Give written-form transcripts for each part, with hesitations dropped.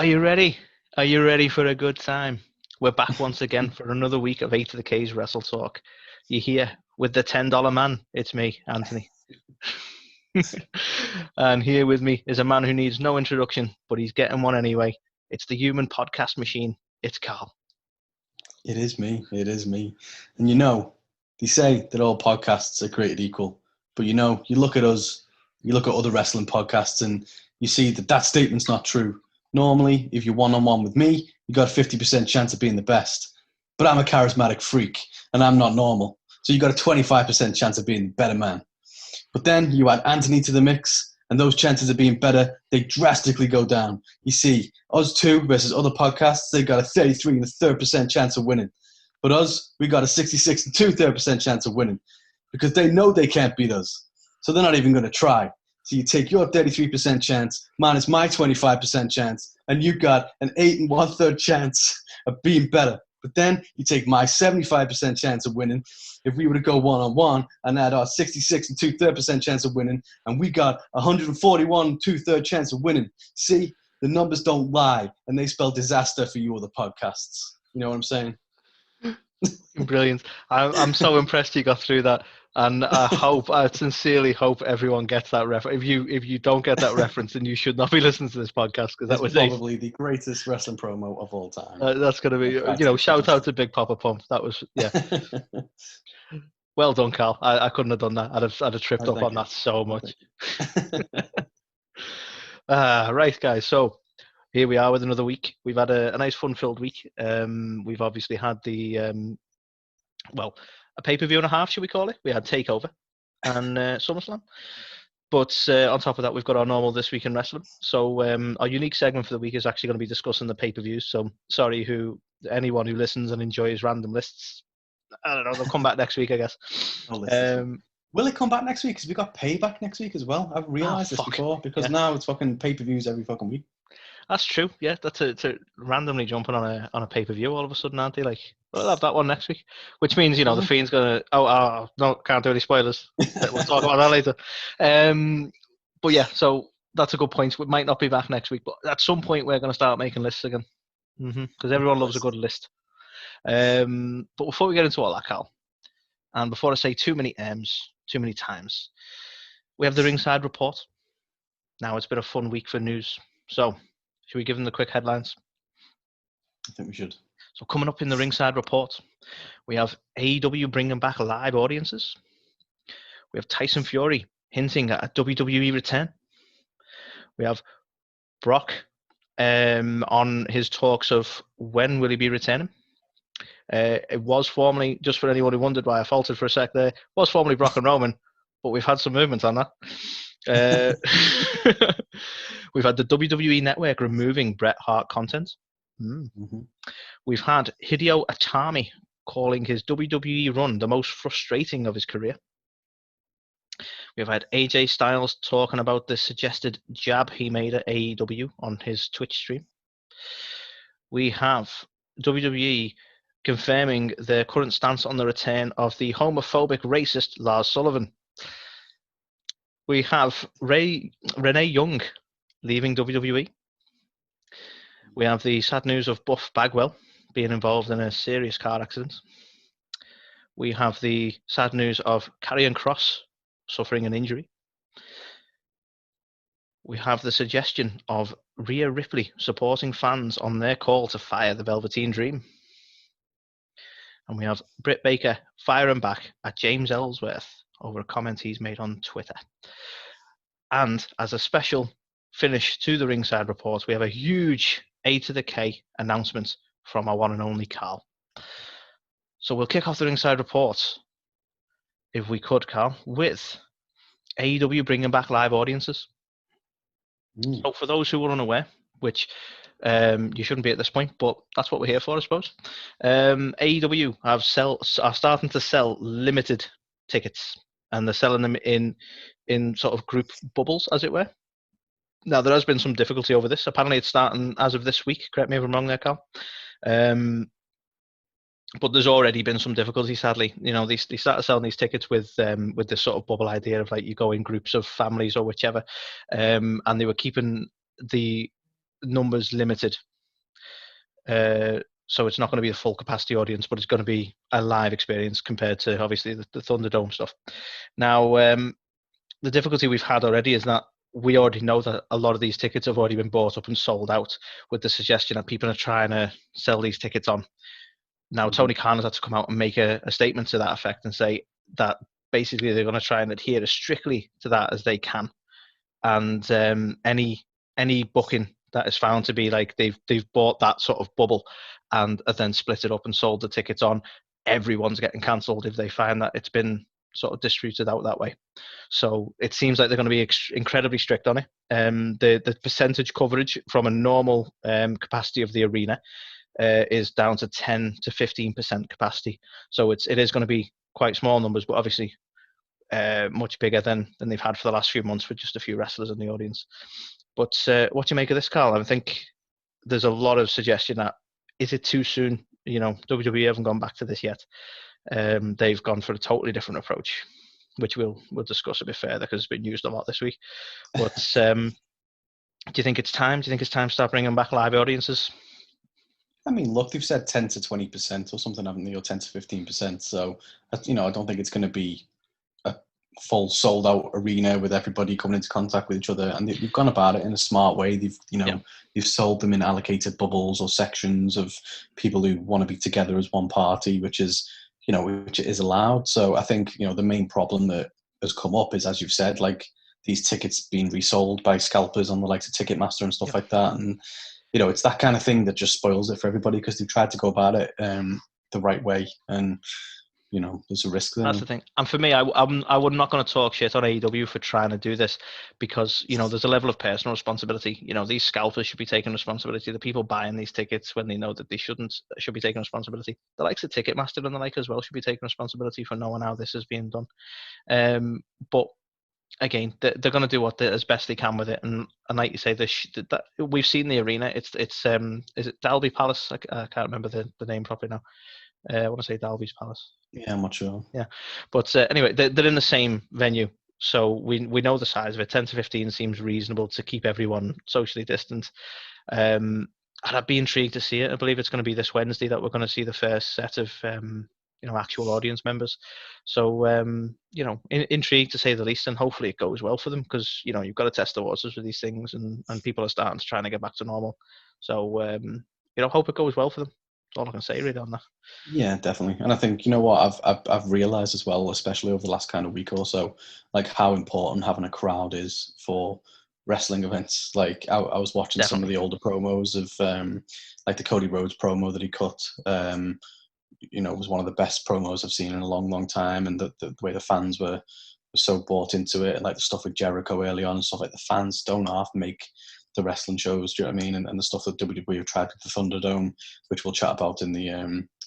you ready? Are you ready for a good time? We're back once again for another week of 8 to the K's Wrestle Talk. You're here with the $10 man. It's me, Anthony. And here with me is a man who needs no introduction, but he's getting one anyway. It's the human podcast machine. It's Carl. It is me. It is me. And you know, they say that all podcasts are created equal. But you know, you look at us, you look at other wrestling podcasts, and you see that that statement's not true. Normally, if you're one-on-one with me, you got a 50% chance of being the best. But I'm a charismatic freak, and I'm not normal. So you got a 25% chance of being the better man. But then you add Anthony to the mix, and those chances of being better, they drastically go down. You see, us two versus other podcasts, they got a 33 and a third percent chance of winning. But us, we got a 66 and 2/3% chance of winning because they know they can't beat us. So they're not even going to try. So you take your 33% chance minus my 25% chance, and you got an 8 and 1/3 chance of being better. But then you take my 75% chance of winning if we were to go one-on-one and add our 66 and 2/3% chance of winning, and we got 141 2/3 chance of winning. See, the numbers don't lie, and they spell disaster for you other podcasts. You know what I'm saying? Brilliant. I'm so impressed you got through that. And I sincerely hope everyone gets that reference. If you don't get that reference, then you should not be listening to this podcast because that was probably the greatest wrestling promo of all time. That's going to be, shout out to Big Papa Pump. That was, yeah. Well done, Carl. I couldn't have done that. I'd have tripped up on that so much. Right, guys. So here we are with another week. We've had a nice, fun-filled week. We've obviously had a pay-per-view and a half, should we call it? We had TakeOver and SummerSlam. But on top of that, we've got our normal This Week in Wrestling. So our unique segment for the week is actually going to be discussing the pay-per-views. So sorry anyone who listens and enjoys random lists. I don't know, they'll come back next week, I guess. Will it come back next week? Because we got Payback next week as well. I've realised this before because now it's fucking pay-per-views every fucking week. That's true. Yeah, that's to randomly jumping on a pay-per-view all of a sudden, aren't they? Like, we'll have that one next week, which means the Fiend's gonna. Oh no, can't do any spoilers. We'll talk about that later. But yeah, so that's a good point. We might not be back next week, but at some point we're gonna start making lists again, because everyone loves a good list. But before we get into all that, Carl, and before I say too many M's too many times, we have the Ringside Report. Now it's been a fun week for news, so. Should we give them the quick headlines? I think we should. So coming up in the Ringside Report, we have AEW bringing back live audiences. We have Tyson Fury hinting at a WWE return. We have Brock on his talks of when will he be returning. It was formerly, just for anyone who wondered why I faltered for a sec there, was formerly Brock and Roman, but we've had some movement on that. We've had the WWE Network removing Bret Hart content. We've had Hideo Atami calling his WWE run the most frustrating of his career. We've had AJ Styles talking about the suggested jab he made at AEW on his Twitch stream. We have WWE confirming their current stance on the return of the homophobic racist Lars Sullivan. We have Renee Young leaving WWE. We have the sad news of Buff Bagwell being involved in a serious car accident. We have the sad news of Karrion Kross suffering an injury. We have the suggestion of Rhea Ripley supporting fans on their call to fire the Velveteen Dream. And we have Britt Baker firing back at James Ellsworth over a comment he's made on Twitter. And as a special finish to the Ringside Report, we have a huge A to the K announcement from our one and only Carl. So we'll kick off the Ringside Report, if we could, Carl, with AEW bringing back live audiences. So for those who are unaware, which you shouldn't be at this point, but that's what we're here for, I suppose. AEW are starting to sell limited tickets, and they're selling them in sort of group bubbles, as it were. Now, there has been some difficulty over this. Apparently, it's starting as of this week. Correct me if I'm wrong there, Carl. But there's already been some difficulty, sadly. They started selling these tickets with this sort of bubble idea of like you go in groups of families or whichever, and they were keeping the numbers limited. So it's not going to be a full capacity audience, but it's going to be a live experience compared to obviously the Thunderdome stuff. Now, the difficulty we've had already is that we already know that a lot of these tickets have already been bought up and sold out, with the suggestion that people are trying to sell these tickets on. Now, Tony Khan has had to come out and make a statement to that effect and say that basically they're going to try and adhere as strictly to that as they can. And any booking that is found to be like they've bought that sort of bubble and then split it up and sold the tickets on, everyone's getting cancelled if they find that it's been sort of distributed out that way. So it seems like they're going to be incredibly strict on it. The percentage coverage from a normal capacity of the arena is down to 10 to 15% capacity. So it is going to be quite small numbers, but obviously much bigger than they've had for the last few months with just a few wrestlers in the audience. But what do you make of this, Carl? I think there's a lot of suggestion that, is it too soon? You know, WWE haven't gone back to this yet. They've gone for a totally different approach, which we'll discuss a bit further because it's been used a lot this week. But do you think it's time? Do you think it's time to start bringing back live audiences? I mean, look, they've said 10 to 20% or something, haven't they? Or 10 to 15%. So, you know, I don't think it's going to be a full sold out arena with everybody coming into contact with each other. And they've gone about it in a smart way. They've sold them in allocated bubbles or sections of people who want to be together as one party, which is allowed. So I think, the main problem that has come up is, as you've said, like these tickets being resold by scalpers on the likes of Ticketmaster and stuff like that. And, it's that kind of thing that just spoils it for everybody because they've tried to go about it the right way. And, there's a risk there. That's the thing. And for me, I'm not going to talk shit on AEW for trying to do this because, there's a level of personal responsibility. These scalpers should be taking responsibility. The people buying these tickets when they know that they should be taking responsibility. The likes of Ticketmaster and the like as well should be taking responsibility for knowing how this is being done. But again, they're going to do as best they can with it, and like you say, that we've seen the arena. It's is it Dalby Palace? I can't remember the name properly now. I want to say Dalby's Palace. Yeah, I'm not sure. Yeah, but anyway, they're in the same venue, so we know the size of it. 10 to 15 seems reasonable to keep everyone socially distant. And I'd be intrigued to see it. I believe it's going to be this Wednesday that we're going to see the first set of actual audience members. So intrigued to say the least, and hopefully it goes well for them because you've got to test the waters with these things, and people are starting to try to get back to normal. So hope it goes well for them. That's all I can say really on that. Yeah, definitely. And I think what I've realized as well, especially over the last kind of week or so, like how important having a crowd is for wrestling events. Like I was watching some of the older promos of like the Cody Rhodes promo that he cut. It was one of the best promos I've seen in a long, long time, and the way the fans were so bought into it, and like the stuff with Jericho early on and stuff. Like the fans don't half make the wrestling shows, do you know what I mean? And the stuff that WWE have tried with the Thunderdome, which we'll chat about in the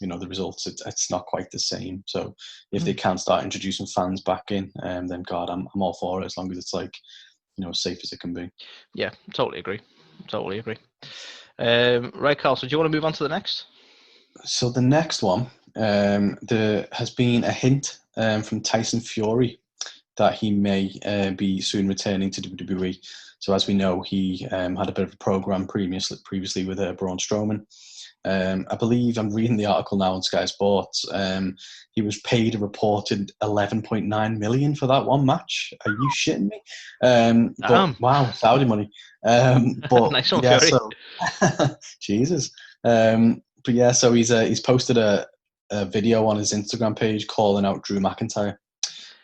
the results, it's not quite the same. So if they can start introducing fans back in, then God, I'm all for it, as long as it's like as safe as it can be. Yeah, totally agree. Right, Carl, so do you want to move on to the next? So the next one, there has been a hint from Tyson Fury that he may be soon returning to WWE. So as we know, he had a bit of a program previously with Braun Strowman. I believe I'm reading the article now on Sky Sports. He was paid a reported $11.9 million for that one match. Are you shitting me? But wow, Saudi money. But nice one, yeah, Fury. so Jesus. But yeah, so he's posted a video on his Instagram page calling out Drew McIntyre.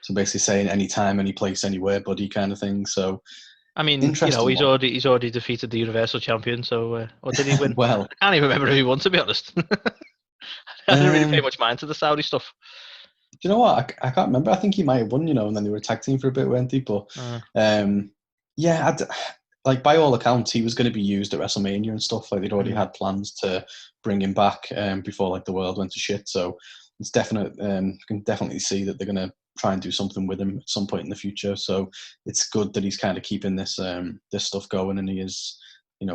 So basically saying anytime, any place, anywhere, buddy, kind of thing. So I mean, he's already defeated the Universal Champion. So or did he win? Well, I can't even remember who he won, to be honest. I didn't really pay much mind to the Saudi stuff. Do you know what? I can't remember. I think he might have won, and then they were a tag team for a bit, weren't they? But yeah, like by all accounts, he was going to be used at WrestleMania and stuff. Like they'd already had plans to bring him back before like the world went to shit. So it's definite. You can definitely see that they're going to try and do something with him at some point in the future. So it's good that he's kind of keeping this stuff going, and he is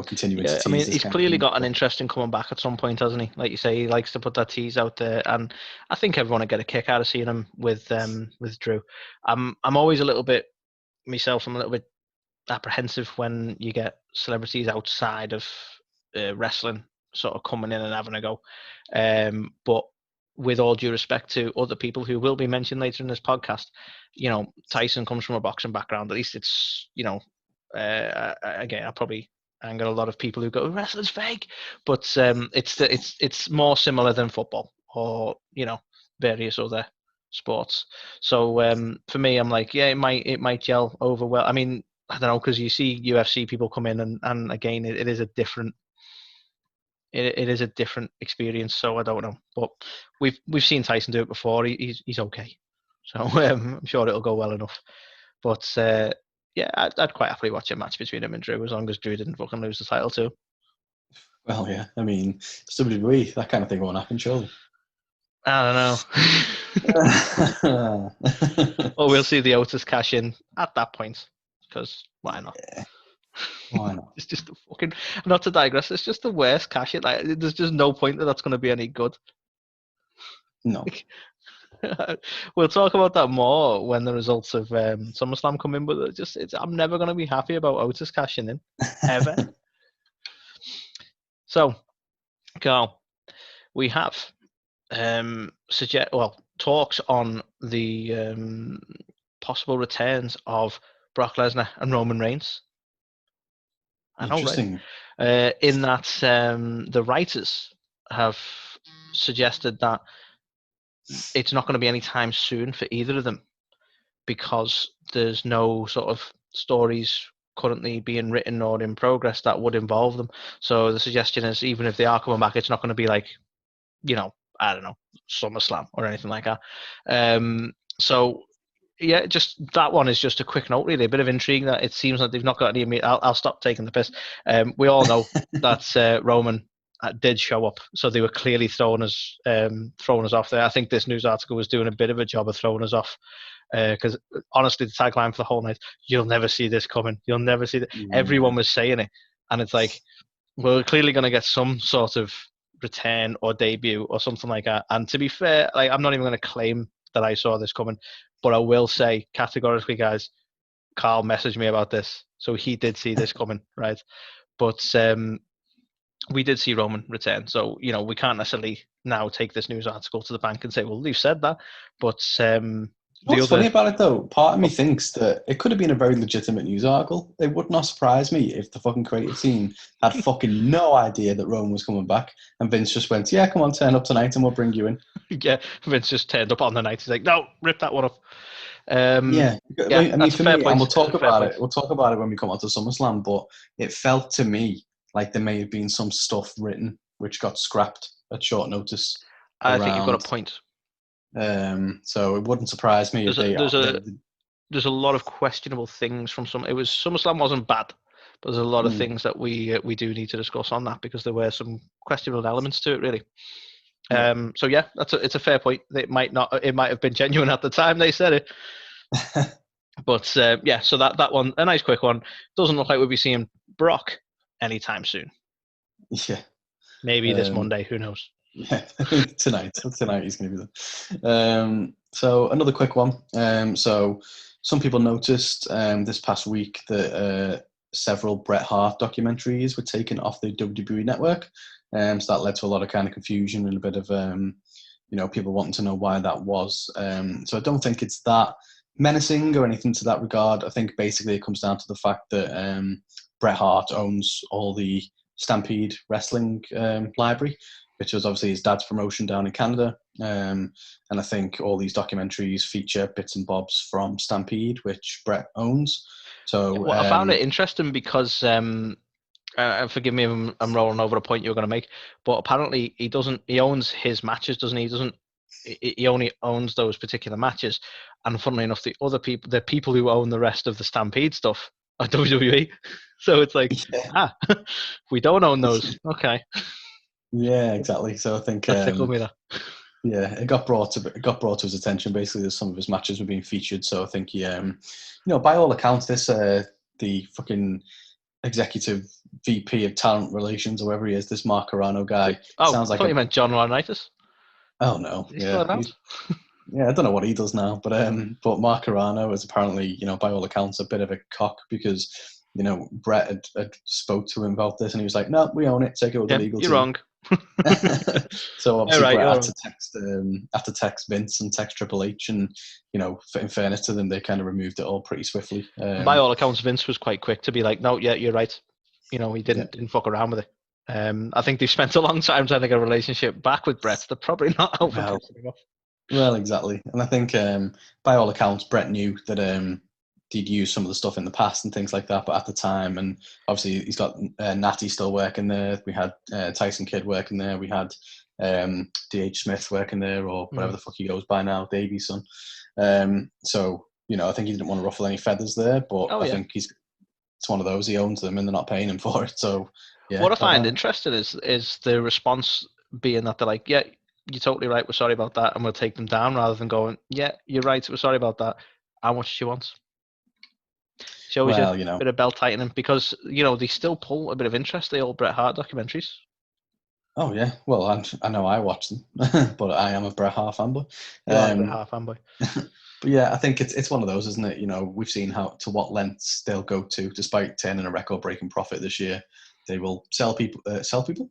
continuing to tease. I mean, he's clearly got an interest in coming back at some point, hasn't he? Like you say, he likes to put that tease out there, and I think everyone will get a kick out of seeing him with Drew. I'm always a little bit apprehensive when you get celebrities outside of wrestling sort of coming in and having a go. But with all due respect to other people who will be mentioned later in this podcast, Tyson comes from a boxing background. At least it's, again, I probably anger a lot of people who go, wrestling's fake, but it's more similar than football or various other sports. So for me, I'm like, yeah, it might gel over well. I mean, I don't know, because you see UFC people come in and again, it is a different. It is a different experience, so I don't know, but we've seen Tyson do it before. He's okay, so I'm sure it'll go well enough. But yeah, I'd quite happily watch a match between him and Drew as long as Drew didn't fucking lose the title too. Well, yeah. I mean, WWE, that kind of thing won't happen, surely. I don't know. Or we'll see the Otis cash in at that point, because why not? Yeah. Why not? It's just the fucking, not to digress, it's just the worst cash in. Like, there's just no point that that's going to be any good. No. We'll talk about that more when the results of SummerSlam come in, but I'm never going to be happy about Otis cashing in, ever. So, Carl, we have talks on the possible returns of Brock Lesnar and Roman Reigns. I know, Interesting. Right? In that the writers have suggested that it's not going to be any time soon for either of them because there's no sort of stories currently being written or in progress that would involve them. So the suggestion is, even if they are coming back, it's not going to be like, I don't know, SummerSlam or anything like that. So yeah, just that one is just a quick note, really. A bit of intrigue that it seems like they've not got any. I'll stop taking the piss. We all know that Roman did show up, so they were clearly throwing us off there. I think this news article was doing a bit of a job of throwing us off, because honestly, the tagline for the whole night: "You'll never see this coming. You'll never see that." Yeah. Everyone was saying it, and it's like, we're clearly going to get some sort of return or debut or something like that. And to be fair, like, I'm not even going to claim that I saw this coming, but I will say categorically, guys, Carl messaged me about this, so he did see this coming, right? But we did see Roman return, so we can't necessarily now take this news article to the bank and say, well, they've said that. But what's funny about it, though, part of me thinks that it could have been a very legitimate news article. It would not surprise me if the fucking creative team had fucking no idea that Roman was coming back, and Vince just went, yeah, come on, turn up tonight and we'll bring you in. Yeah, Vince just turned up on the night. He's like, no, rip that one off. I mean, for me, and we'll talk about it. We'll talk about it when we come on to SummerSlam. But it felt to me like there may have been some stuff written which got scrapped at short notice. I think you've got a point. So it wouldn't surprise me if there's a lot of questionable things from some. SummerSlam wasn't bad, but there's a lot of things that we do need to discuss on that, because there were some questionable elements to it, really. So yeah, it's a fair point. It might have been genuine at the time they said it. But yeah, so that one, a nice quick one. Doesn't look like we'll be seeing Brock anytime soon. Yeah. Maybe this Monday, who knows? Yeah, tonight he's going to be there. So another quick one. So some people noticed this past week that several Bret Hart documentaries were taken off the WWE network. So that led to a lot of kind of confusion and a bit of people wanting to know why that was. So I don't think it's that menacing or anything to that regard. I think basically it comes down to the fact that Bret Hart owns all the Stampede Wrestling library, which was obviously his dad's promotion down in Canada. And I think all these documentaries feature bits and bobs from Stampede, which Bret owns. So I found it interesting because, forgive me if I'm rolling over a point you were going to make, but apparently he owns his matches, doesn't he? He only owns those particular matches. And funnily enough, the people who own the rest of the Stampede stuff are WWE. So it's like, we don't own those. Okay. Yeah, exactly. So I think that tickled me there. Yeah, it got brought to his attention basically that some of his matches were being featured. So I think he, by all accounts, this the fucking executive VP of talent relations, or whoever he is, this Mark Carano guy. Sounds like I thought you meant John Laurinaitis. Oh no, Yeah, I don't know what he does now, but Mark Carrano is apparently, by all accounts, a bit of a cock because, Bret had spoke to him about this and he was like, "No, we own it. Take it with the legal You're team." wrong. So You're obviously right, Bret you're had to text Vince and text Triple H, and in fairness to them, they kind of removed it all pretty swiftly. By all accounts, Vince was quite quick to be like, "No, yeah, you're right." He Yeah. didn't fuck around with it. I think they spent a long time trying to get a relationship back with Bret. They're probably not out for pissing him off. Well, exactly, and I think by all accounts, Bret knew that he'd used some of the stuff in the past and things like that, but at the time, and obviously he's got Natty still working there. We had Tyson Kidd working there. We had D.H. Smith working there, or whatever the fuck he goes by now, Davy's son. So I think he didn't want to ruffle any feathers there, but I think it's one of those, he owns them and they're not paying him for it. So yeah. What I find interesting is the response being that they're like, "Yeah, you're totally right. We're sorry about that, and we'll take them down," rather than going, "Yeah, you're right. We're sorry about that. How much she wants?" Shows you a bit of belt tightening because they still pull a bit of interest. The old Bret Hart documentaries. Oh yeah, well I know I watch them, but I am a Bret Hart fanboy. You are a Bret Hart fanboy. But yeah, I think it's one of those, isn't it? We've seen to what lengths they'll go to, despite turning a record-breaking profit this year. They will sell people.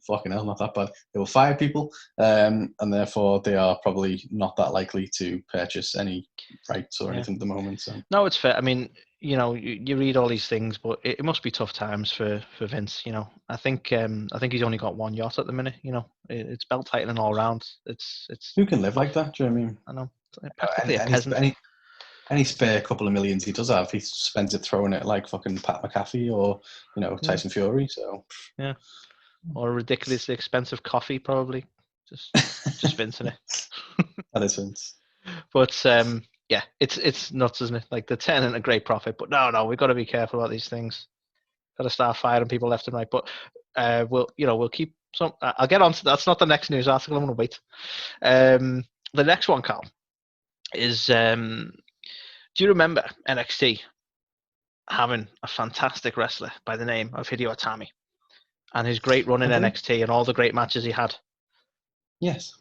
Fucking hell, not that bad. They will fire people, and therefore they are probably not that likely to purchase any rights or anything at the moment. So. No, it's fair. I mean, you read all these things, but it must be tough times for Vince. I think he's only got one yacht at the minute. It's belt tightening all around. It's who can live like that? Do you know what I mean? I know. Practically a peasant. Any spare couple of millions he does have, he spends it throwing it like fucking Pat McAfee or Tyson Fury. So yeah, or ridiculously expensive coffee, probably. Just Vince in it. That is Vince. But yeah, it's nuts, isn't it? Like they're turning a great profit, but no, we've got to be careful about these things. Got to start firing people left and right. But we'll keep some. I'll get on to that's not the next news article. I'm going to wait. The next one, Carl, is do you remember NXT having a fantastic wrestler by the name of Hideo Atami and his great run in NXT and all the great matches he had? Yes.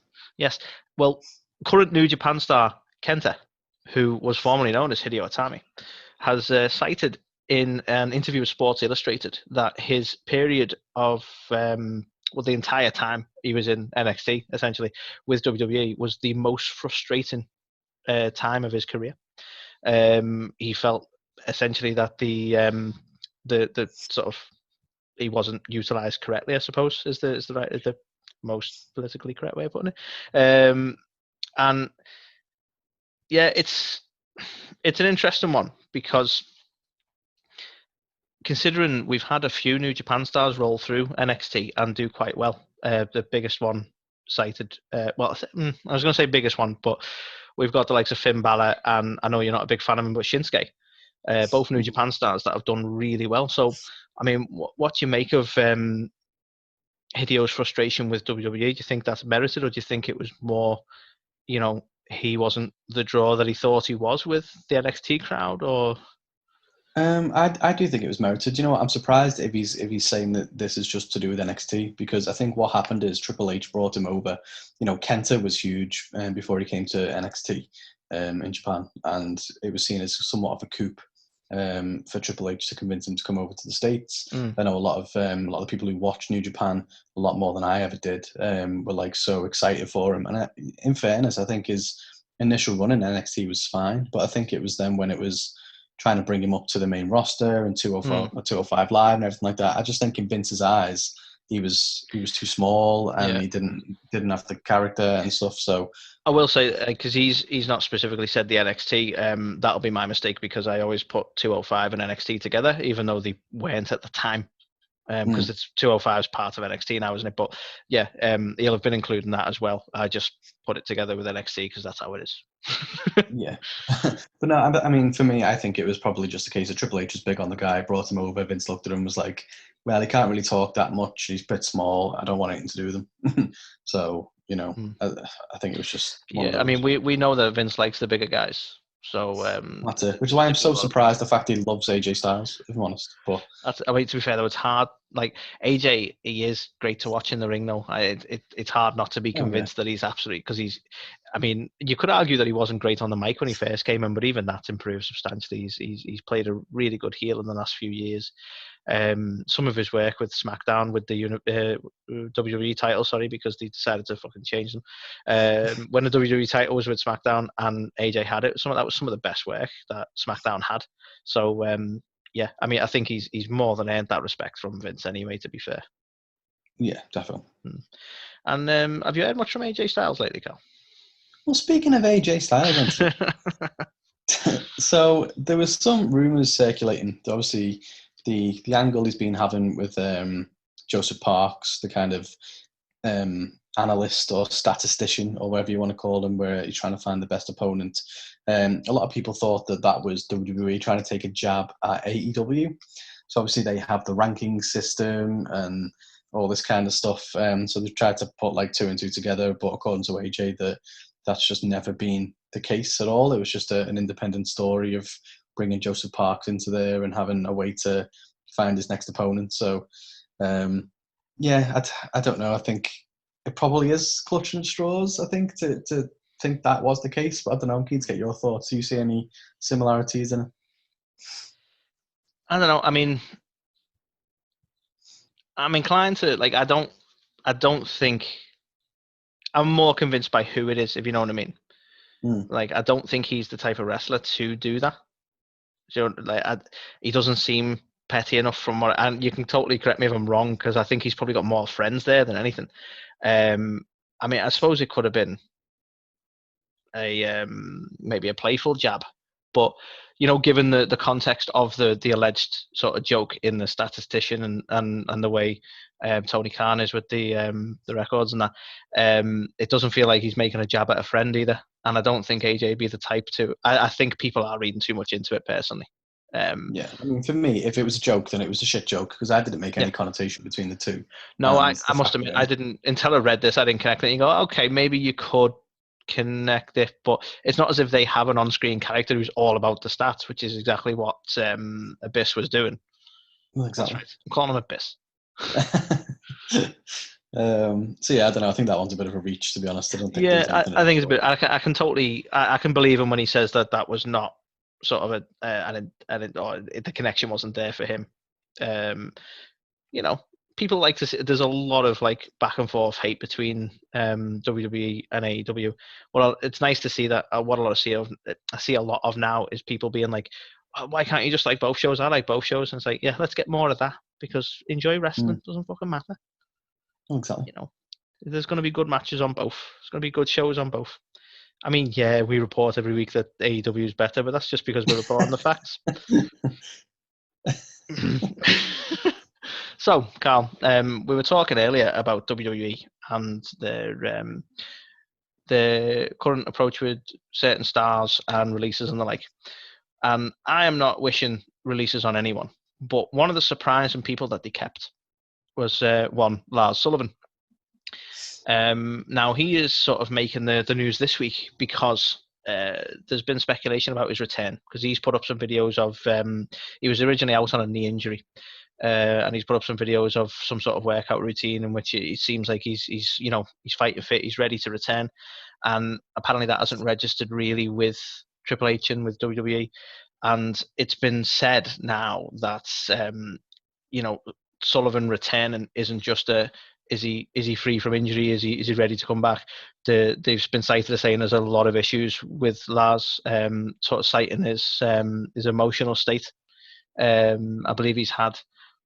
Well, current New Japan star Kenta, who was formerly known as Hideo Atami, has cited in an interview with Sports Illustrated that his period of the entire time he was in NXT, essentially with WWE, was the most frustrating time of his career. He felt essentially that the sort of he wasn't utilized correctly, I suppose, is the most politically correct way of putting it. And yeah, it's an interesting one because considering we've had a few New Japan stars roll through NXT and do quite well. The biggest one cited, I was going to say biggest one, but we've got the likes of Finn Balor, and I know you're not a big fan of him, but Shinsuke, both New Japan stars that have done really well. So, I mean, what do you make of Hideo's frustration with WWE? Do you think that's merited, or do you think it was more, he wasn't the draw that he thought he was with the NXT crowd, or? I do think it was merited. You know what? I'm surprised if he's saying that this is just to do with NXT, because I think what happened is Triple H brought him over. Kenta was huge before he came to NXT in Japan, and it was seen as somewhat of a coup for Triple H to convince him to come over to the States. I know a lot of people who watch New Japan a lot more than I ever did were like so excited for him. And in fairness, I think his initial run in NXT was fine, but I think it was then when it was trying to bring him up to the main roster and 205 Live and everything like that. I just think in Vince's eyes, he was too small and he didn't have the character and stuff. So I will say, because he's not specifically said the NXT, that'll be my mistake, because I always put 205 and NXT together, even though they weren't at the time. Because it's 205 is part of NXT now, isn't it? But yeah, he'll have been including that as well. I just put it together with NXT because that's how it is. Yeah. But no, I mean, for me, I think it was probably just a case of Triple H was big on the guy, brought him over. Vince looked at him, was like, well, he can't really talk that much. He's a bit small. I don't want anything to do with him. So, I think it was just. I mean, we know that Vince likes the bigger guys. So that's it. Which is why I'm so surprised the fact he loves AJ Styles, if I'm honest. But I mean, to be fair though, it's hard. Like AJ, he is great to watch in the ring though. It's hard not to be convinced that he's absolutely, because I mean, you could argue that he wasn't great on the mic when he first came in, but even that's improved substantially. He's played a really good heel in the last few years. Some of his work with SmackDown, with the WWE title, because they decided to fucking change them. When the WWE title was with SmackDown and AJ had it, that was some of the best work that SmackDown had. So yeah, I mean, I think he's more than earned that respect from Vince anyway, to be fair. Yeah, definitely. And have you heard much from AJ Styles lately, Carl? Well, speaking of AJ Styles, so there was some rumours circulating. Obviously, the angle he's been having with Joseph Parks, the kind of analyst or statistician or whatever you want to call him, where he's trying to find the best opponent. A lot of people thought that was WWE trying to take a jab at AEW. So obviously they have the ranking system and all this kind of stuff. So they've tried to put like 2 and 2 together, but according to AJ, that's just never been the case at all. It was just an independent story of bringing Joseph Parks into there and having a way to find his next opponent. So, yeah, I don't know. I think it probably is clutching at straws, I think, to think that was the case. But I don't know. I'm keen to get your thoughts. Do you see any similarities in it? I don't know. I mean, I'm inclined to, like, I don't think, I'm more convinced by who it is, if you know what I mean. Like, I don't think he's the type of wrestler to do that. So, like, he doesn't seem petty enough from what, and you can totally correct me if I'm wrong, because I think he's probably got more friends there than anything. I mean, I suppose it could have been maybe a playful jab, but given the context of the alleged sort of joke in the statistician and the way Tony Khan is with the records and that, it doesn't feel like he's making a jab at a friend either. And I don't think AJ be the type to. I think people are reading too much into it personally. Yeah, I mean, for me, if it was a joke, then it was a shit joke because I didn't make any connotation between the two. No, I must admit, I didn't, until I read this, I didn't connect it. You go, okay, maybe you could connect it, but it's not as if they have an on-screen character who's all about the stats, which is exactly what Abyss was doing. Well, exactly. That's right. I'm calling him Abyss. So yeah, I don't know. I think that one's a bit of a reach, to be honest. I don't think. Yeah, I think it's a bit. I can totally. I can believe him when he says that was not sort of the connection wasn't there for him. People like to see, there's a lot of like back and forth hate between WWE and AEW. Well, it's nice to see that. What I see a lot of now is people being like, why can't you just like both shows? I like both shows. And it's like, yeah, let's get more of that, because enjoy wrestling. Doesn't fucking matter. Exactly. There's going to be good matches on both. There's going to be good shows on both. I mean, yeah, we report every week that AEW is better, but that's just because we're reporting the facts. So, Carl, we were talking earlier about WWE and their current approach with certain stars and releases and the like. And I am not wishing releases on anyone, but one of the surprising people that they kept was Lars Sullivan. Now he is sort of making the news this week because there's been speculation about his return, because he's put up some videos of he was originally out on a knee injury, and he's put up some videos of some sort of workout routine in which it seems like he's fighting fit, he's ready to return, and apparently that hasn't registered really with Triple H and with WWE, and it's been said now that Sullivan returning isn't just a is he free from injury? Is he ready to come back? They've been cited as saying there's a lot of issues with Lars, sort of citing his emotional state. I believe he's had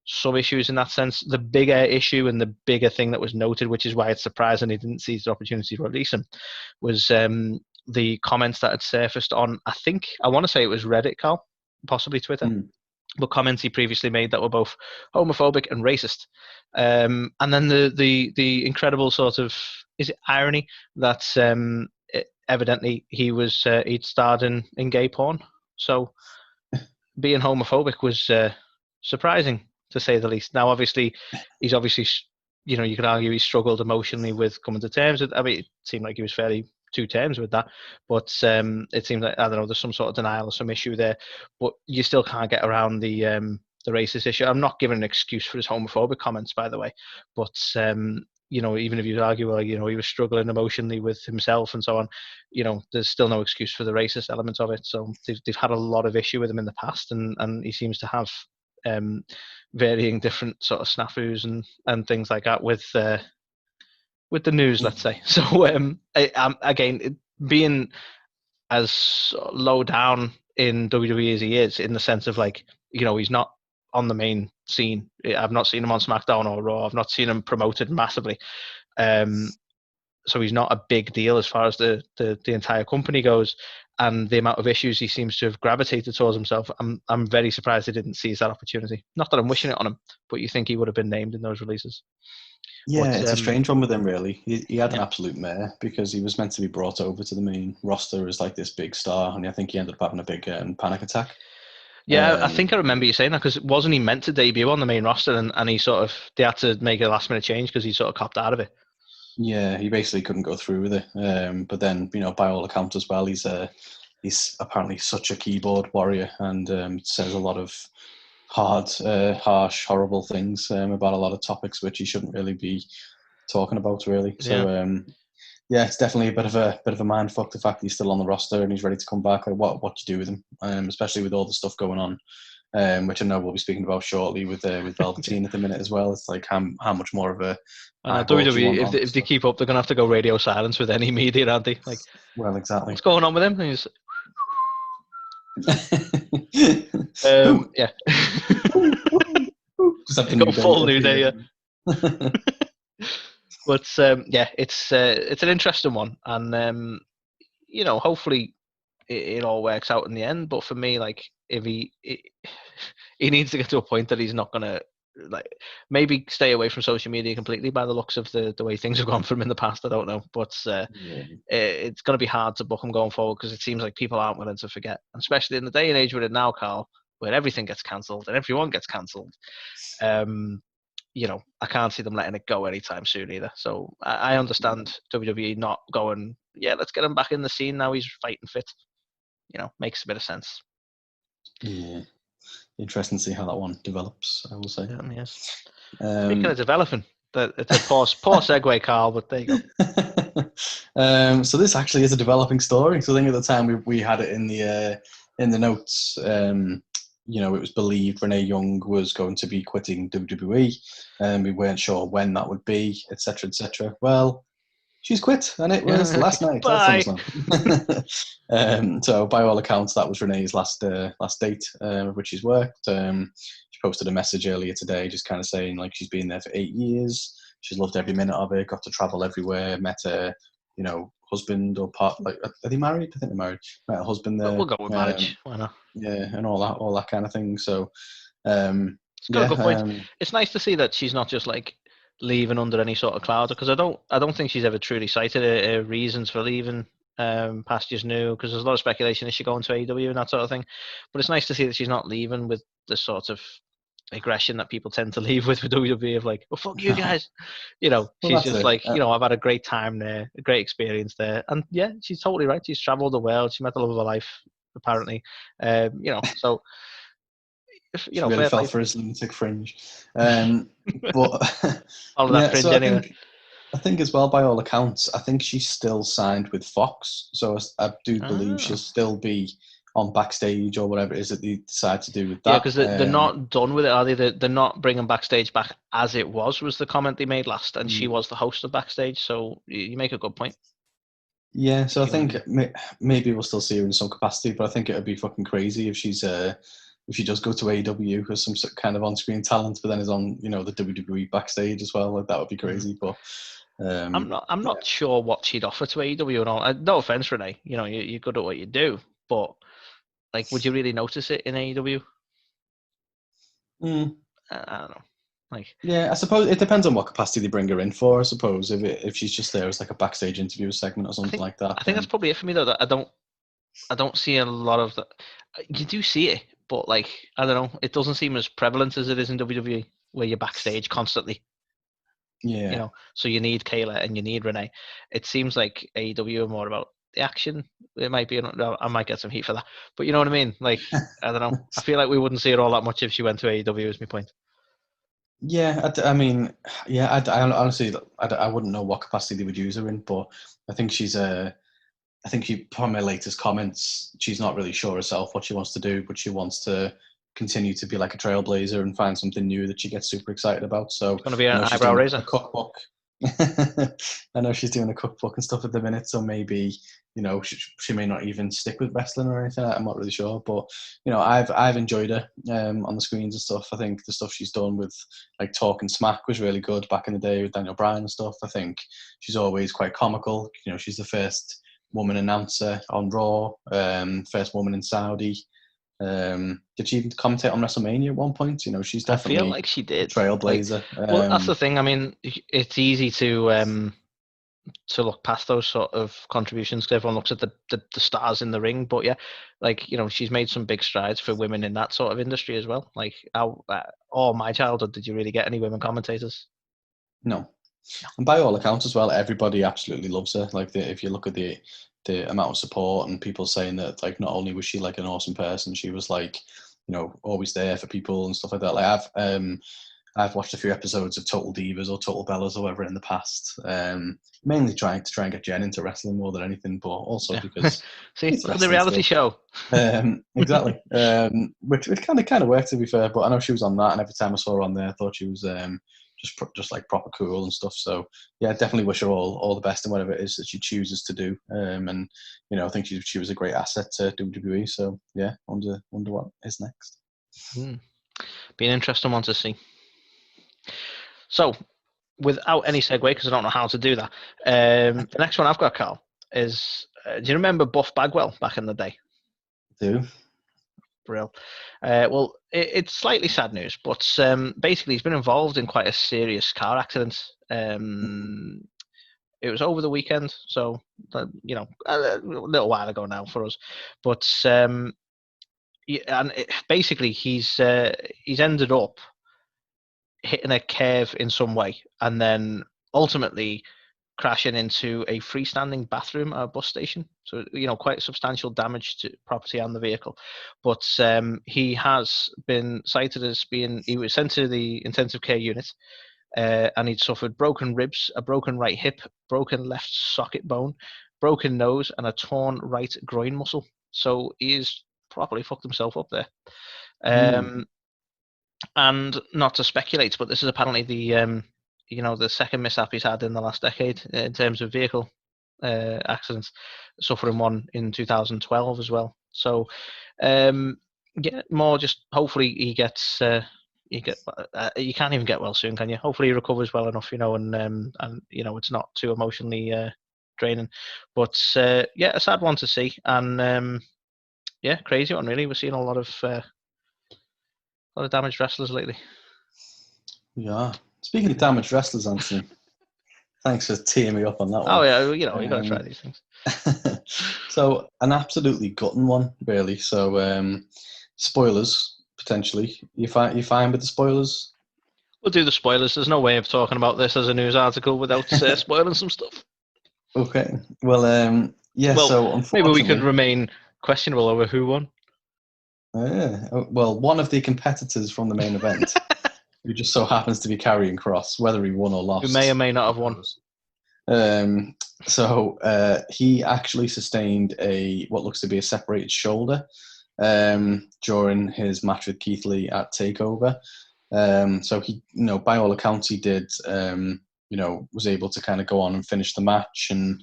some issues in that sense. The bigger issue and the bigger thing that was noted, which is why it's surprising he didn't seize the opportunity to release him, was the comments that had surfaced on, I want to say it was Reddit, Carl, possibly Twitter. But comments he previously made that were both homophobic and racist, and then the incredible sort of irony that evidently he'd starred in gay porn. So being homophobic was surprising, to say the least. Now, obviously, you could argue he struggled emotionally with coming to terms with. I mean, it seemed like he was fairly to terms with that, but it seems like, I don't know, there's some sort of denial or some issue there, but you still can't get around the racist issue. I'm not giving an excuse for his homophobic comments, by the way, but even if you argue, well, he was struggling emotionally with himself and so on, there's still no excuse for the racist element of it. So they've had a lot of issue with him in the past, and he seems to have varying different sort of snafus and things like that with the news, let's say. So again, being as low down in WWE as he is, in the sense of like, he's not on the main scene. I've not seen him on SmackDown or Raw. I've not seen him promoted massively. So he's not a big deal as far as the entire company goes, and the amount of issues he seems to have gravitated towards himself. I'm very surprised he didn't seize that opportunity. Not that I'm wishing it on him, but you think he would have been named in those releases. Yeah, But, it's a strange one with him, really. He had an yeah. absolute mare, because he was meant to be brought over to the main roster as like this big star, and I think he ended up having a big panic attack. Yeah, I think I remember you saying that, because wasn't he meant to debut on the main roster, and he they had to make a last minute change because he sort of copped out of it. Yeah, he basically couldn't go through with it. But then, by all accounts as well, he's apparently such a keyboard warrior, and says a lot of harsh, horrible things about a lot of topics which he shouldn't really be talking about, really. So yeah, it's definitely a bit of a mind fuck, the fact that he's still on the roster and he's ready to come back. Like, what to do with him, especially with all the stuff going on, which I know we'll be speaking about shortly with Velveteen at the minute as well. It's like how much more of a WWE, if they keep up, they're gonna have to go radio silence with any media, aren't they? Like, well, exactly. What's going on with him? He's yeah. Just have to Got a full New Day, yeah. But yeah, it's an interesting one, and hopefully it all works out in the end. But for me, like, if he needs to get to a point that he's not gonna, like, maybe stay away from social media completely, by the looks of the way things have gone for him in the past. I don't know, but it's going to be hard to book him going forward, because it seems like people aren't willing to forget, especially in the day and age we're in now, Carl, where everything gets cancelled and everyone gets cancelled. I can't see them letting it go anytime soon either. So I understand WWE not going, yeah, let's get him back in the scene now he's fighting fit. Makes a bit of sense. Yeah. Interesting to see how that one develops, I will say. Yes. Speaking of developing, it's a poor segue, Carl, but there you go. So this actually is a developing story. So I think at the time we had it in the notes. It was believed Renee Young was going to be quitting WWE, and we weren't sure when that would be, etc., etc. Well, she's quit, and it was last night. Bye. So by all accounts, that was Renee's last date, which she's worked. She posted a message earlier today, just kind of saying, like, she's been there for 8 years. She's loved every minute of it. Got to travel everywhere. Met her, husband or part. Like, are they married? I think they're married. Met a husband there. We'll go with marriage. Why not? Yeah, and all that kind of thing. So, it's got a good point. It's nice to see that she's not just like leaving under any sort of cloud, because I don't think she's ever truly cited her reasons for leaving Pastures New, because there's a lot of speculation, is she going to AEW and that sort of thing. But it's nice to see that she's not leaving with the sort of aggression that people tend to leave with WWE, of like, well, fuck you guys. She's just like, I've had a great time there, a great experience there. And yeah, she's totally right. She's traveled the world. She met the love of her life, apparently. So she really fell for his lunatic fringe. But all of that fringe, so anyway. I think as well, by all accounts, I think she's still signed with Fox. So I do believe she'll still be on Backstage or whatever it is that they decide to do with that. Yeah, because they're not done with it, are they? They're not bringing Backstage back as it was the comment they made last, and she was the host of Backstage. So you make a good point. Yeah, so I think maybe we'll still see her in some capacity, but I think it would be fucking crazy if she's if she does go to AEW as some kind of on-screen talent, but then is on the WWE Backstage as well. Like, that would be crazy. But I'm not sure what she'd offer to AEW and all. No offense, Renee. You're good at what you do, but like, would you really notice it in AEW? I don't know. Like, yeah, I suppose it depends on what capacity they bring her in for. I suppose if she's just there as like a backstage interview segment or something like that. I think that's probably it for me, though. That I don't see a lot of that. You do see it, but like, I don't know. It doesn't seem as prevalent as it is in WWE, where you're backstage constantly. Yeah. So you need Kayla and you need Renee. It seems like AEW are more about the action. It might be. I might get some heat for that, but you know what I mean. Like, I don't know. I feel like we wouldn't see it all that much if she went to AEW. Is my point. Yeah, I mean, yeah, I honestly, I wouldn't know what capacity they would use her in, but I think I think from her latest comments, she's not really sure herself what she wants to do, but she wants to continue to be like a trailblazer and find something new that she gets super excited about. So It's going to be I an know she's eyebrow doing raiser. a cookbook. I know she's doing a cookbook and stuff at the minute, so maybe she may not even stick with wrestling or anything. I'm not really sure, but I've enjoyed her on the screens and stuff. I think the stuff she's done with like Talking Smack was really good back in the day with Daniel Bryan and stuff. I think she's always quite comical. She's the first woman announcer on Raw, first woman in Saudi. Did she even commentate on WrestleMania at one point? She's I feel definitely like she a did. Like, trailblazer. well, that's the thing. I mean, it's easy to look past those sort of contributions because everyone looks at the stars in the ring. But yeah, like she's made some big strides for women in that sort of industry as well. Like, all my childhood, did you really get any women commentators? No. And by all accounts as well, everybody absolutely loves her. Like if you look at the amount of support and people saying that, like, not only was she like an awesome person, she was like, always there for people and stuff like that. Like I've watched a few episodes of Total Divas or Total Bellas or whatever in the past. Mainly trying to get Jen into wrestling more than anything, but also Yeah. because See, it's look at the wrestling reality still. show. Exactly. Which kind of worked, to be fair. But I know she was on that, and every time I saw her on there, I thought she was just like proper cool and stuff. So yeah, definitely wish her all the best in whatever it is that she chooses to do. And I think she was a great asset to WWE. So yeah, wonder what is next. Be an interesting one to see. So, without any segue, because I don't know how to do that, the next one I've got, Carl, is do you remember Buff Bagwell back in the day? Do Brill. Well, it's slightly sad news, but basically he's been involved in quite a serious car accident. It was over the weekend, so a little while ago now for us. But basically he's ended up hitting a curve in some way, and then ultimately crashing into a freestanding bathroom at a bus station. So, quite substantial damage to property and the vehicle. But he has been cited as he was sent to the intensive care unit, and he'd suffered broken ribs, a broken right hip, broken left socket bone, broken nose, and a torn right groin muscle. So he's properly fucked himself up there. And not to speculate, but this is apparently the second mishap he's had in the last decade in terms of vehicle accidents, suffering one in 2012 as well. So, more just hopefully he gets. You can't even get well soon, can you? Hopefully he recovers well enough, and it's not too emotionally draining. But a sad one to see, and crazy one really. We're seeing a lot of damaged wrestlers lately. Yeah. Speaking of damaged wrestlers, Anthony, thanks for teeing me up on that one. Oh yeah, you got to try these things. So an absolutely gutting one, really. So spoilers potentially. You fine with the spoilers? We'll do the spoilers. There's no way of talking about this as a news article without spoiling some stuff. Okay. Well, yeah. Well, So maybe we could unfortunately, remain questionable over who won. well, one of the competitors from the main event, who just so happens to be carrying Cross, whether he won or lost, Who may or may not have won. So he actually sustained what looks to be a separated shoulder during his match with Keith Lee at Takeover. So he, by all accounts, he did, was able to kind of go on and finish the match and,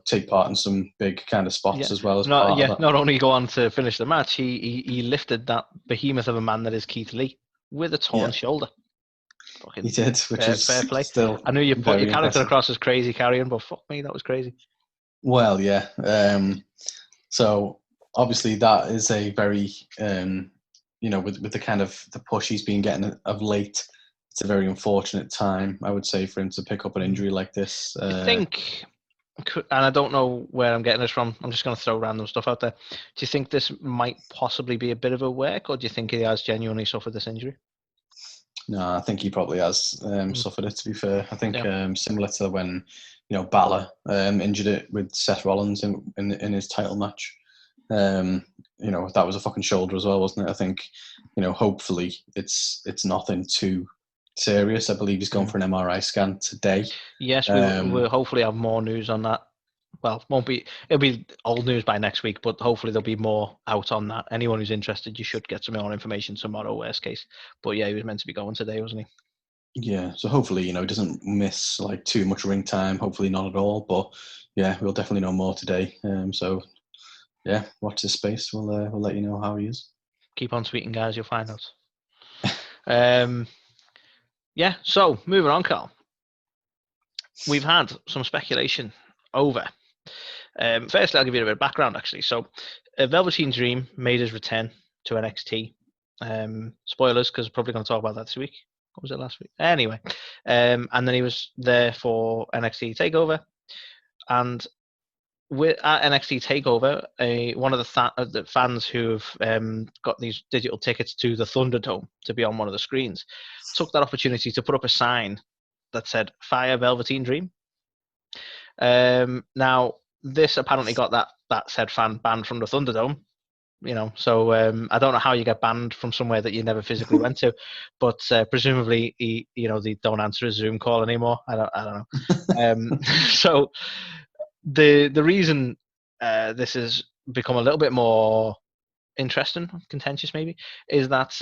take part in some big kind of spots as well as part of that. Not only go on to finish the match, he lifted that behemoth of a man that is Keith Lee with a torn shoulder. He did, which is fair play. still. I knew you put your character impressive. across as crazy carrying, but fuck me, that was crazy. Well, yeah. So obviously that is a very, with the kind of the push he's been getting of late, it's a very unfortunate time, I would say, for him to pick up an injury like this. I think, and I don't know where I'm getting this from, I'm just going to throw random stuff out there. Do you think this might possibly be a bit of a work, or do you think he has genuinely suffered this injury? No, I think he probably has suffered it, to be fair. I think similar to when, Balor injured it with Seth Rollins in his title match. That was a fucking shoulder as well, wasn't it? I think, hopefully it's nothing too serious. I believe he's gone for an MRI scan today. Yes, we'll hopefully have more news on that. Well, it'll be old news by next week, but hopefully there'll be more out on that. Anyone who's interested, you should get some more information tomorrow, worst case. But yeah, he was meant to be going today, wasn't he? Yeah, so hopefully, he doesn't miss like too much ring time. Hopefully not at all. But yeah, we'll definitely know more today. So yeah, watch this space. We'll let you know how he is. Keep on tweeting, guys. You'll find out. Yeah. So moving on, Carl. We've had some speculation over. Firstly, I'll give you a bit of background, actually. So, Velveteen Dream made his return to NXT. Spoilers, because we're probably going to talk about that this week. What was it last week? Anyway, and then he was there for NXT Takeover, and at NXT Takeover, one of the fans who've got these digital tickets to the Thunderdome to be on one of the screens took that opportunity to put up a sign that said "Fire Velveteen Dream." Now, this apparently got that said fan banned from the Thunderdome. So I don't know how you get banned from somewhere that you never physically went to, but presumably they don't answer a Zoom call anymore. I don't know. So the reason this has become a little bit more interesting, contentious maybe, is that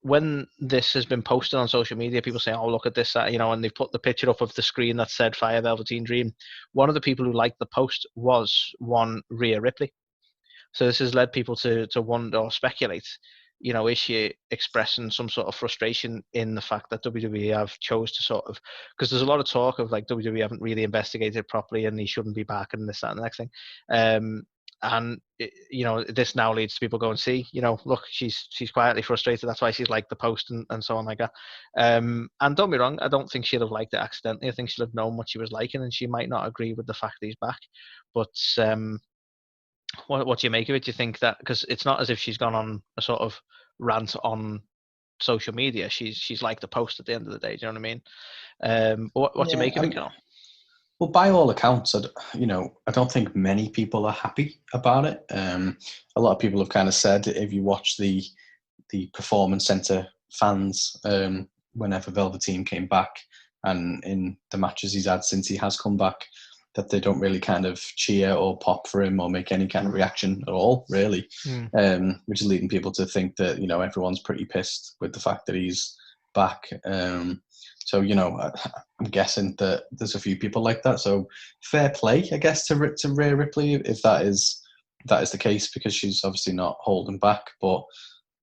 when this has been posted on social media, people say, "Oh, look at this," and they've put the picture up of the screen that said "Fire Velveteen Dream." One of the people who liked the post was one RHEA Ripley. So this has led people to wonder or speculate, is she expressing some sort of frustration in the fact that WWE have chose to sort of, because there's a lot of talk of like WWE haven't really investigated properly and he shouldn't be back and this, that, and the next thing. And this now leads to people going, see, look, she's quietly frustrated. That's why she's liked the post and so on like that. And don't be wrong, I don't think she'd have liked it accidentally. I think she'd have known what she was liking, and she might not agree with the fact that he's back. But what do you make of it? Do you think that, because it's not as if she's gone on a sort of rant on social media, she's liked the post at the end of the day, do you know what I mean? What do you make of it, Carl? Well, by all accounts, I don't think many people are happy about it. A lot of people have kind of said, if you watch the Performance Center fans, whenever Velveteen came back and in the matches he's had since he has come back, that they don't really kind of cheer or pop for him or make any kind of reaction at all, really, which is leading people to think that, everyone's pretty pissed with the fact that he's back. So, I'm guessing that there's a few people like that. So fair play, I guess, to RHEA Ripley, if that is the case, because she's obviously not holding back. But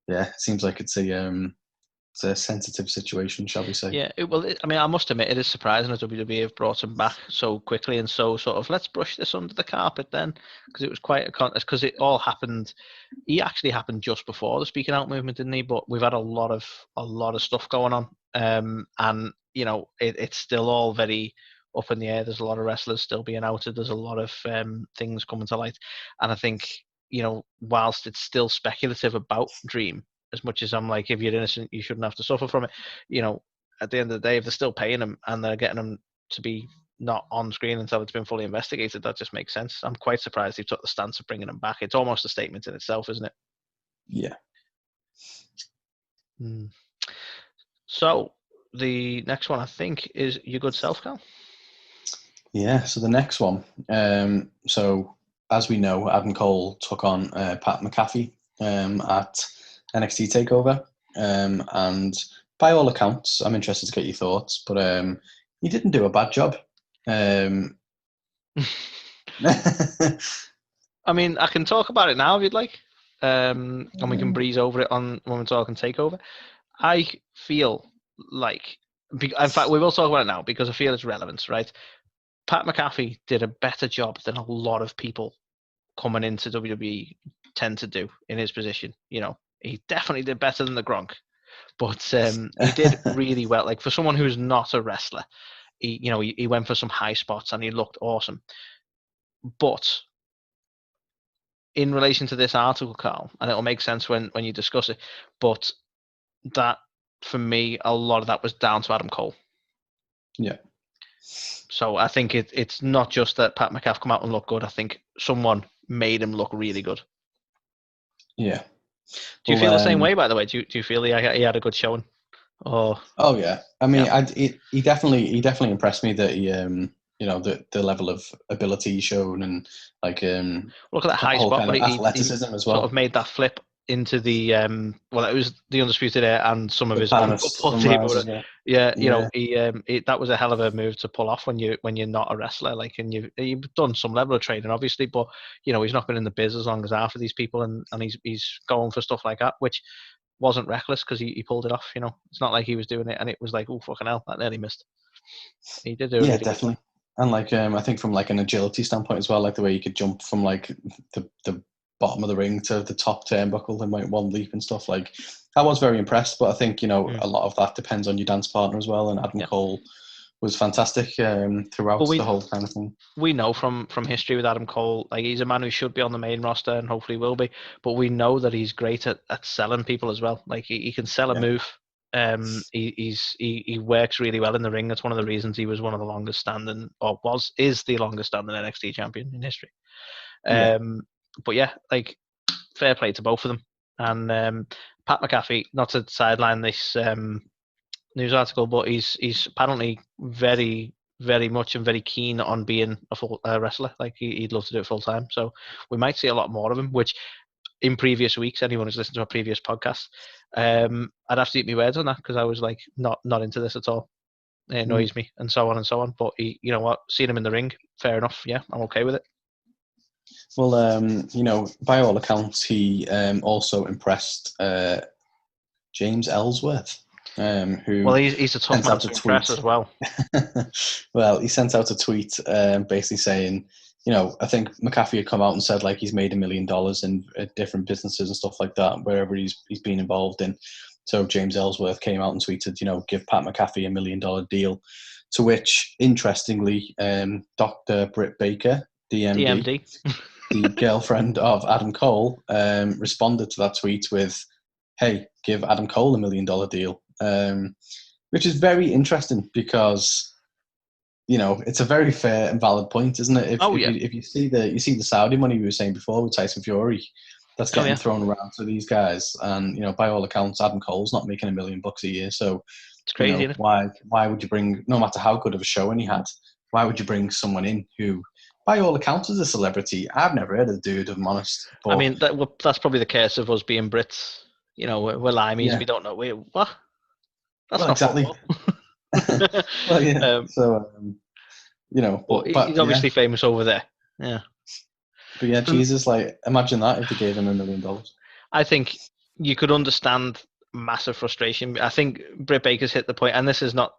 yeah, it seems like it's a sensitive situation, shall we say? Yeah, I must admit, it is surprising that WWE have brought him back so quickly and so sort of, let's brush this under the carpet then, because it was quite a contest, because it all happened. He actually happened just before the speaking out movement, didn't he? But we've had a lot of stuff going on, and it's still all very up in the air. There's a lot of wrestlers still being outed. There's a lot of things coming to light, and I think whilst it's still speculative about Dream, as much as I'm like, if you're innocent, you shouldn't have to suffer from it. At the end of the day, if they're still paying him and they're getting him to be not on screen until it's been fully investigated, that just makes sense. I'm quite surprised he took the stance of bringing him back. It's almost a statement in itself, isn't it? Yeah. So the next one, I think, is your good self, Cal. Yeah, so the next one. So as we know, Adam Cole took on Pat McAfee at NXT Takeover, and by all accounts, I'm interested to get your thoughts, but he didn't do a bad job. I mean, I can talk about it now if you'd like, and we can breeze over it when we're talking Takeover. I feel like, in fact, we will talk about it now because I feel it's relevant, right? Pat McAfee did a better job than a lot of people coming into WWE tend to do in his position. He definitely did better than the Gronk, but he did really well. Like, for someone who's not a wrestler, he went for some high spots and he looked awesome. But in relation to this article, Carl, and it'll make sense when you discuss it, but that, for me, a lot of that was down to Adam Cole. Yeah. So I think it's not just that Pat McAfee come out and look good. I think someone made him look really good. Yeah. Do you feel the same way, by the way? Do you feel he had a good showing? Or Oh yeah, I mean, yeah. he definitely impressed me that he the level of ability he's shown, and like Look at that the high whole spot kind where of he athleticism as sort of well. made that flip into the well, it was the Undisputed Era and some of The his own Pan of football team. Sunrise as well. Yeah, Yeah, that was a hell of a move to pull off when you're not a wrestler, like, and you've done some level of training, obviously, but he's not been in the biz as long as half of these people, and he's going for stuff like that, which wasn't reckless because he pulled it off. It's not like he was doing it and it was like, oh fucking hell, that nearly missed. He did do a yeah, really good job. definitely. And like I think from like an agility standpoint as well, like the way you could jump from like the bottom of the ring to the top turnbuckle in like one leap and stuff, like I was very impressed. But I think a lot of that depends on your dance partner as well. And Adam Yeah. Cole was fantastic throughout But the whole kind of thing. we know from history with Adam Cole, like, he's a man who should be on the main roster and hopefully will be. But we know that he's great at selling people as well. Like, he can sell a Yeah, move. He works really well in the ring. That's one of the reasons he was one of the longest standing, or is the longest standing NXT champion in history. yeah, But yeah, like, fair play to both of them. And Pat McAfee, not to sideline this news article, but he's apparently very, very much and very keen on being a full wrestler. Like, he'd love to do it full time. So we might see a lot more of him. Which, in previous weeks, anyone who's listened to our previous podcast, I'd have to eat my words on that, because I was like, not into this at all. It annoys me, and so on and so on. But you know what? Seeing him in the ring, fair enough. Yeah, I'm okay with it. Well, by all accounts, he also impressed James Ellsworth, who Well, he's a tough sent man out a to impress tweet. as well. Well, he sent out a tweet basically saying, I think McAfee had come out and said like he's made $1 million in different businesses and stuff like that, wherever he's been involved in. So James Ellsworth came out and tweeted, give Pat McAfee $1 million deal. To which, interestingly, Dr. Britt Baker, DMD, the girlfriend of Adam Cole, responded to that tweet with, "Hey, give Adam Cole $1 million deal," which is very interesting because it's a very fair and valid point, isn't it? If you see the Saudi money we were saying before with Tyson Fury, that's getting thrown around to these guys, and by all accounts, Adam Cole's not making $1 million a year. So It's crazy, isn't it? why would you bring, no matter how good of a showing he had, why would you bring someone in who, by all accounts, is a celebrity? I've never heard of the dude, if I'm honest. But, I mean, that's probably the curse of us being Brits. We're limeys. yeah. We don't know. What? That's Well, not exactly. football. Well, yeah. So, but he's obviously famous over there. Yeah. But yeah, Jesus, like, imagine that if they gave him $1 million. I think you could understand massive frustration. I think Britt Baker's hit the point, and this is not,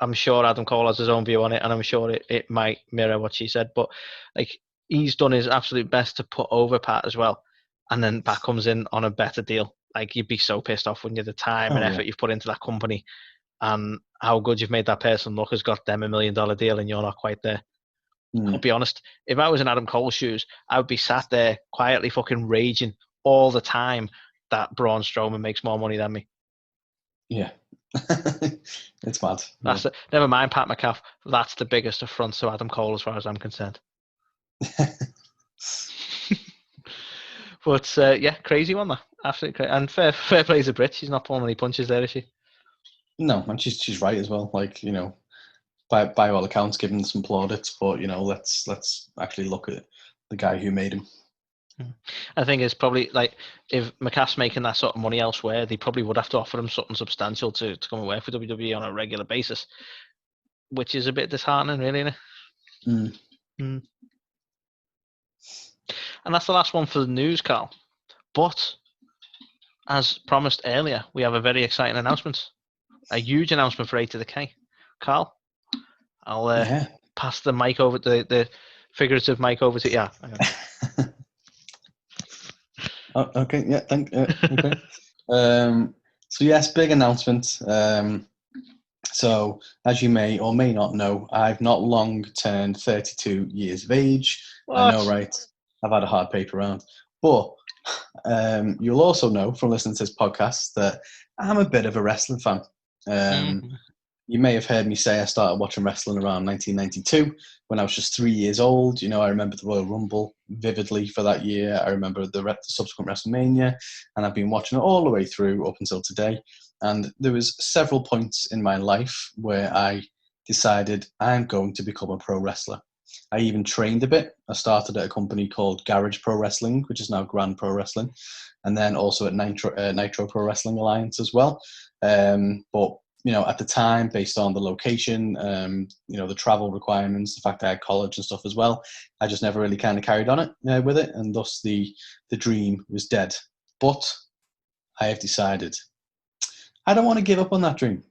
I'm sure Adam Cole has his own view on it, and I'm sure it might mirror what she said, but like, he's done his absolute best to put over Pat as well, and then Pat comes in on a better deal. Like, you'd be so pissed off when you're the time and effort you've put into that company, and how good you've made that person look has got them $1 million deal, and you're not quite there. I'll be honest, if I was in Adam Cole's shoes, I would be sat there quietly fucking raging all the time that Braun Strowman makes more money than me. Yeah. It's mad. Never mind Pat McAfee. That's the biggest affront to Adam Cole as far as I'm concerned. But yeah, crazy one, that. Absolutely crazy. And fair play to Brit. She's not pulling any punches there, is she? No, and she's right as well. Like, by all accounts, give him some plaudits, but let's actually look at the guy who made him. I think it's probably like, if McAfee's making that sort of money elsewhere, they probably would have to offer him something substantial to come and work for WWE on a regular basis, which is a bit disheartening, really, isn't it? And that's the last one for the news, Carl. But as promised earlier, we have a very exciting announcement. A huge announcement for A to the K. Carl, I'll pass the mic over to the figurative mic over to you. Yeah. Okay. Yeah. Okay. So yes, big announcement. So as you may or may not know, I've not long turned 32 years of age. What? I know, right? I've had a hard paper round, but you'll also know from listening to this podcast that I'm a bit of a wrestling fan. You may have heard me say I started watching wrestling around 1992 when I was just 3 years old. I remember the Royal Rumble vividly for that year. I remember the subsequent WrestleMania, and I've been watching it all the way through up until today. And there was several points in my life where I decided I'm going to become a pro wrestler. I even trained a bit. I started at a company called Garage Pro Wrestling, which is now Grand Pro Wrestling, and then also at Nitro Pro Wrestling Alliance as well. But at the time, based on the location, the travel requirements, the fact I had college and stuff as well, I just never really kind of carried on it with it, and thus the dream was dead. But I have decided I don't want to give up on that dream.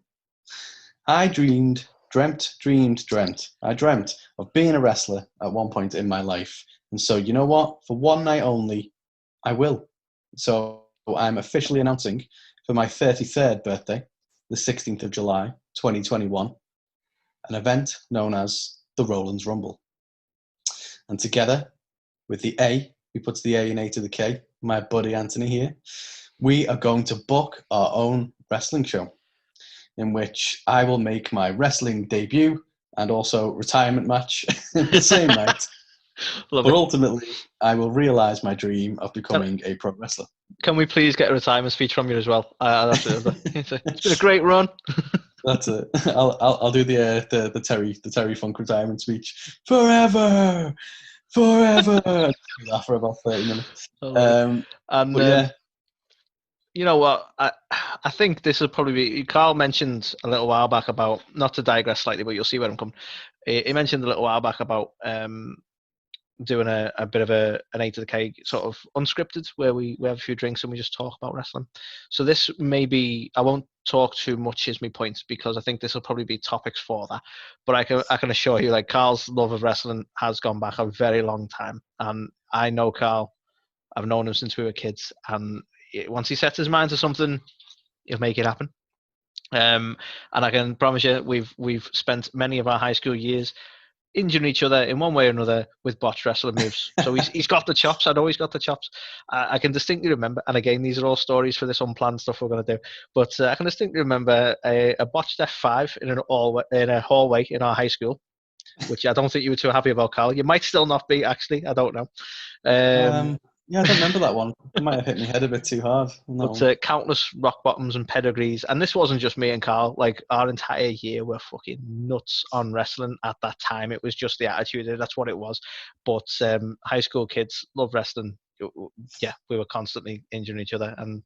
I dreamt. I dreamt of being a wrestler at one point in my life. And so, you know what? For one night only, I will. So I'm officially announcing for my 33rd birthday, the 16th of July, 2021, an event known as the Roland's Rumble. And together with the A, who puts the A in A to the K, my buddy Anthony here, we are going to book our own wrestling show, in which I will make my wrestling debut and also retirement match in the same night. But ultimately, I will realise my dream of becoming a pro wrestler. Can we please get a retirement speech from you as well? It's been a great run. That's it. I'll do the Terry Funk retirement speech. Forever. Laugh for about 30 minutes. You know what? I think this will probably be. Carl mentioned a little while back about, not to digress slightly, but you'll see where I'm coming. He mentioned a little while back about doing a bit of an A to the K sort of unscripted, where we have a few drinks and we just talk about wrestling. So this may be, I won't talk too much as my points, because I think this will probably be topics for that. But I can assure you, like, Carl's love of wrestling has gone back a very long time, and I know Carl. I've known him since we were kids, and once he sets his mind to something, he'll make it happen. And I can promise you, we've spent many of our high school years injuring each other in one way or another with botched wrestling moves. So he's got the chops. I know he's got the chops. I can distinctly remember, and again, these are all stories for this unplanned stuff we're going to do, but I can distinctly remember a botched F5 in a hallway in our high school, which I don't think you were too happy about, Carl. You might still not be, actually. I don't know. Yeah, I don't remember that one. I might have hit my head a bit too hard. But countless rock bottoms and pedigrees. And this wasn't just me and Carl. Like, our entire year were fucking nuts on wrestling at that time. It was just the attitude. That's what it was. But high school kids love wrestling. Yeah, we were constantly injuring each other. And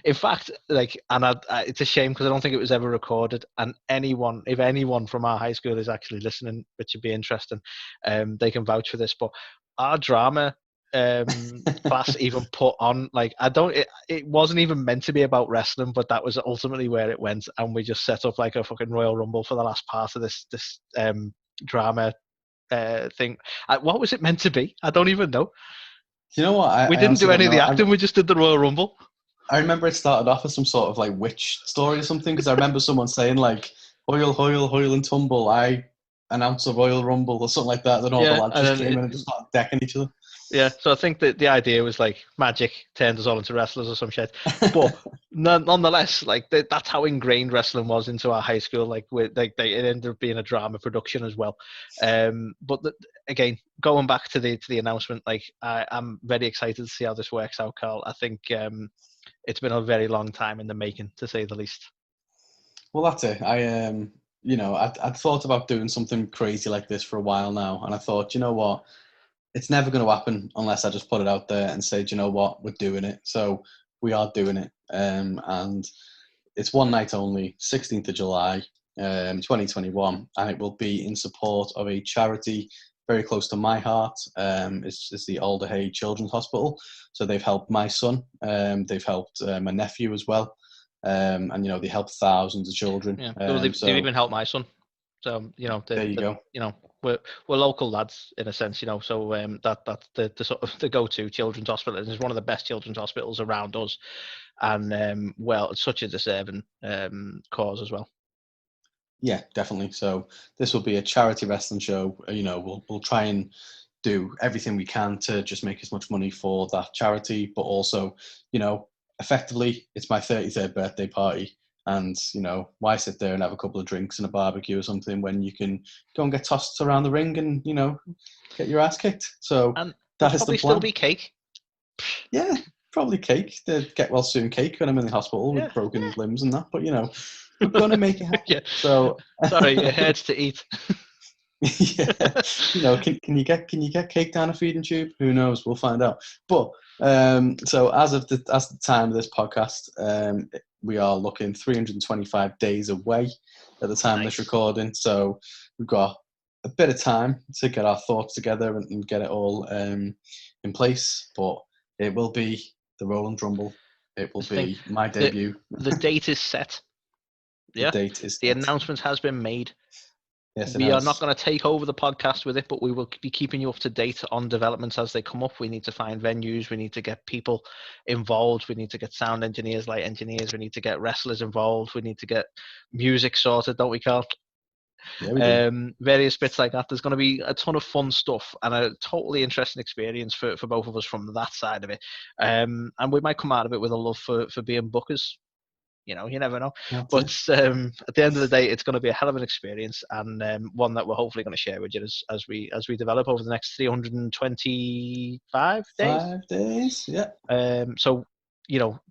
in fact, like, and it's a shame because I don't think it was ever recorded. And if anyone from our high school is actually listening, which would be interesting, they can vouch for this. But our drama class even put on, like, it wasn't even meant to be about wrestling, but that was ultimately where it went, and we just set up like a fucking Royal Rumble for the last part of this drama thing. What was it meant to be? I don't even know. You know what? We didn't do any of the acting. We just did the Royal Rumble. I remember it started off as some sort of like witch story or something, because I remember someone saying like, "Hoil, hoil, hoil and tumble, I announce a Royal Rumble," or something like that. Then all the lads just came in and just started decking each other. Yeah, so I think that the idea was like magic turned us all into wrestlers or some shit. But nonetheless, like, that's how ingrained wrestling was into our high school. Like, it ended up being a drama production as well. But again, going back to the announcement, like, I'm very excited to see how this works out, Carl. I think it's been a very long time in the making, to say the least. Well, that's it. I'd thought about doing something crazy like this for a while now, and I thought, you know what? It's never going to happen unless I just put it out there and say, do you know what, we're doing it. So we are doing it. And it's one night only, 16th of July, 2021. And it will be in support of a charity very close to my heart. It's the RHEA Children's Hospital. So they've helped my son. They've helped my nephew as well. And, they help thousands of children. Yeah. They've even helped my son. So, there you go. We're local lads in a sense, so that's the sort of the go-to children's hospital. It's one of the best children's hospitals around us, and it's such a deserving cause as well. Yeah, definitely. So this will be a charity wrestling show. We'll try and do everything we can to just make as much money for that charity, but also, effectively, it's my 33rd birthday party. And, why sit there and have a couple of drinks and a barbecue or something when you can go and get tossed around the ring and, get your ass kicked? So and that is the plan. Still be cake. Yeah, probably cake. The get well soon cake when I'm in the hospital with broken limbs and that. But we're gonna make it happen. Yeah. So sorry, it hurts to eat. yeah, can you get cake down a feeding tube? Who knows? We'll find out. But so as the time of this podcast, we are looking 325 days away at the time of this recording. So we've got a bit of time to get our thoughts together and get it all in place. But it will be the Roland Rumble. It will be my debut. The date is set. The date is the set. announcement has been made. Yes, we are not going to take over the podcast with it, but we will be keeping you up to date on developments as they come up. We need to find venues. We need to get people involved. We need to get sound engineers, light engineers. We need to get wrestlers involved. We need to get music sorted, don't we, Carl? Yeah, we do. Various bits like that. There's going to be a ton of fun stuff and a totally interesting experience for both of us from that side of it. And we might come out of it with a love for being bookers. You never know. But at the end of the day, it's going to be a hell of an experience and one that we're hopefully going to share with you as we develop over the next 325 days. 5 days, yeah. So,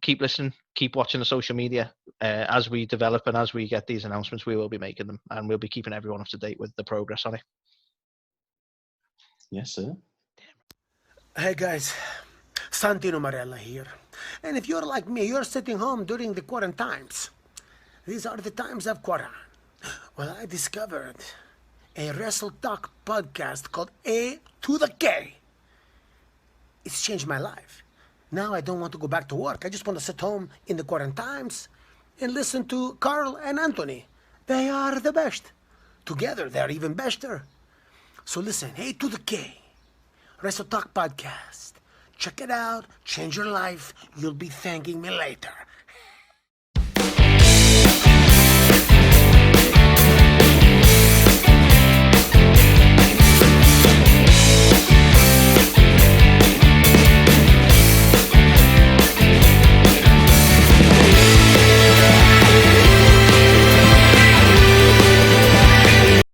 keep listening, keep watching the social media. As we develop and as we get these announcements, we will be making them and we'll be keeping everyone up to date with the progress on it. Yes, sir. Hey, guys. Santino Marella here. And if you're like me, you're sitting home during the quarantines. These are the times of quarantine. Well, I discovered a Wrestle Talk podcast called A to the K. It's changed my life. Now I don't want to go back to work. I just want to sit home in the quarantines and listen to Carl and Anthony. They are the best. Together, they're even better. So listen, A to the K. Wrestle Talk podcast. Check it out. Change your life. You'll be thanking me later.